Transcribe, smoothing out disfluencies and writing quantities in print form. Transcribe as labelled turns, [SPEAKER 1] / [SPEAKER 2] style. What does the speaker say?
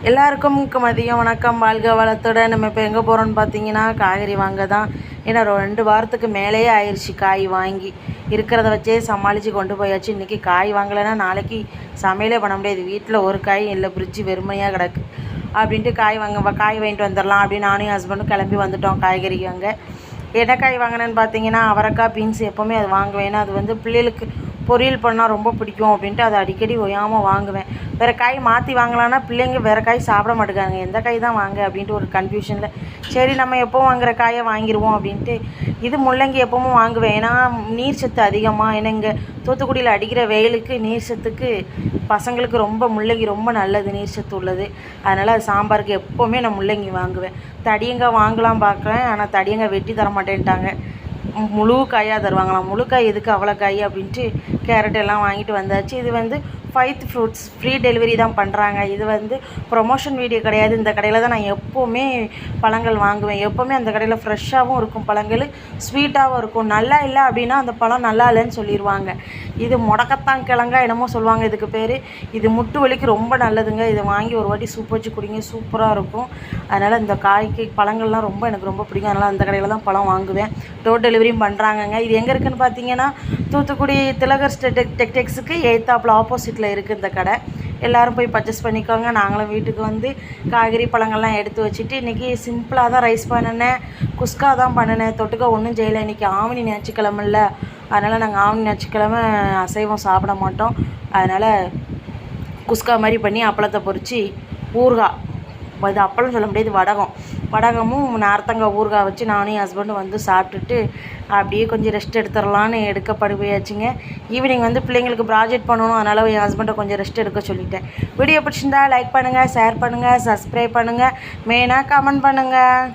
[SPEAKER 1] எல்லாருக்கும் மதியம் வணக்கம். வாழ்க வளத்தோட நம்ம இப்போ எங்கே போகிறோன்னு பார்த்தீங்கன்னா காய்கறி வாங்க தான். ஏன்னா 2 வாரத்துக்கு மேலேயே ஆயிடுச்சு காய் வாங்கி. இருக்கிறத வச்சே சமாளித்து கொண்டு போயாச்சு. இன்றைக்கி காய் வாங்கலைன்னா நாளைக்கு சமையலே பண்ண முடியாது. வீட்டில் ஒரு காய் இல்லை, ஃப்ரிட்ஜு வெறுமையாக கிடக்கு அப்படின்ட்டு காய் வாங்கிட்டு வந்துடலாம் அப்படின்னு நானும் ஹஸ்பண்டும் கிளம்பி வந்துட்டோம் காய்கறி வாங்க. என்ன காய் வாங்கினேன்னு பார்த்தீங்கன்னா அவரைக்காய், பீன்ஸ். எப்போவுமே அது வாங்குவேன். ஏன்னா அது பிள்ளைகளுக்கு பொரியல் பண்ணால் ரொம்ப பிடிக்கும் அப்படின்ட்டு அதை அடிக்கடி ஒய்யாமல் வாங்குவேன். வேறு காய் மாற்றி வாங்கலான்னா பிள்ளைங்க வேறு காய் சாப்பிட மாட்டேங்காங்க. எந்த காய் தான் வாங்க அப்படின்ட்டு ஒரு கன்ஃபியூஷனில் சரி நம்ம எப்போ வாங்குகிற காயை வாங்கிடுவோம் அப்படின்ட்டு இது முள்ளங்கி எப்பவும் வாங்குவேன். ஏன்னா நீர் சத்து அதிகமாக. ஏன்னா இங்கே தூத்துக்குடியில் அடிக்கிற வெயிலுக்கு நீர் சத்துக்கு பசங்களுக்கு முள்ளங்கி ரொம்ப நல்லது, நீர் சத்து உள்ளது. அதனால் அது சாம்பாருக்கு எப்போவுமே நான் முள்ளங்கி வாங்குவேன். தடியங்காய் வாங்கலாம் பார்க்குறேன், ஆனால் தடியங்காய் வெட்டி தர மாட்டேன்ட்டாங்க. முழு காயாக தருவாங்களாம். முழு காய் எதுக்கு அவ்வளோ காய் அப்படின்ட்டு கேரட் எல்லாம் வாங்கிட்டு வந்தாச்சு. இது ஃபைத் ஃப்ரூட்ஸ் ஃப்ரீ டெலிவரி தான் பண்ணுறாங்க. இது ப்ரொமோஷன் வீடியோ கிடையாது. இந்த கடையில் தான் நான் எப்போவுமே பழங்கள் வாங்குவேன். எப்போவுமே அந்த கடையில் ஃப்ரெஷ்ஷாகவும் இருக்கும், பழங்கள் ஸ்வீட்டாகவும் இருக்கும். நல்லா இல்லை அப்படின்னா அந்த பழம் நல்லா இல்லைன்னு சொல்லிடுவாங்க. இது முடக்கத்தான் கிழங்கா என்னமோ சொல்லுவாங்க இதுக்கு பேர். இது முட்டு வலிக்கு ரொம்ப நல்லதுங்க. இதை வாங்கி ஒரு வாட்டி சூப் வச்சு குடிங்க, சூப்பராக இருக்கும். அதனால் இந்த பழங்கள்லாம் எனக்கு ரொம்ப பிடிக்கும். அதனால் அந்த கடையில் தான் பழம் வாங்குவேன். டோர் டெலிவரியும் பண்ணுறாங்கங்க. இது எங்கே இருக்குதுன்னு பார்த்தீங்கன்னா தூத்துக்குடி திலகர் டெக்டெக்ஸுக்கு எய்த்தாப்பில் ஆப்போசிட்டில் இருக்குது இந்த கடை. எல்லோரும் போய் பர்ச்சேஸ் பண்ணிக்கோங்க. நாங்களும் வீட்டுக்கு காய்கறி பழங்கள்லாம் எடுத்து வச்சுட்டு இன்றைக்கி சிம்பிளாக தான் ரைஸ் பண்ணினேன். குஸ்கா தான் பண்ணினேன். தொட்டுக்க ஒன்றும் செய்யலை. இன்றைக்கி ஆவணி ஞாயிற்றுக்கிழமைல, அதனால் நாங்கள் ஆவணி ஞாயிற்றுக்கிழமை அசைவம் சாப்பிட மாட்டோம். அதனால் குஸ்கா மாதிரி பண்ணி அப்பளத்தை பொரித்து ஊறுகாய், இது அப்பளம் சொல்ல முடியாது, வடகமும் நார்த்தங்காய் ஊறுகாய் வச்சு நானும் என் ஹஸ்பண்டும் சாப்பிட்டுட்டு அப்படியே கொஞ்சம் ரெஸ்ட் எடுத்துடலான்னு போயாச்சுங்க. ஈவினிங் பிள்ளைங்களுக்கு ப்ராஜெக்ட் பண்ணணும். அதனால் என் ஹஸ்பண்டை கொஞ்சம் ரெஸ்ட் எடுக்க சொல்லிட்டேன். வீடியோ பிடிச்சிருந்தா லைக் பண்ணுங்கள், ஷேர் பண்ணுங்கள், சப்ஸ்கிரைப் பண்ணுங்கள், மெயினாக கமெண்ட் பண்ணுங்கள்.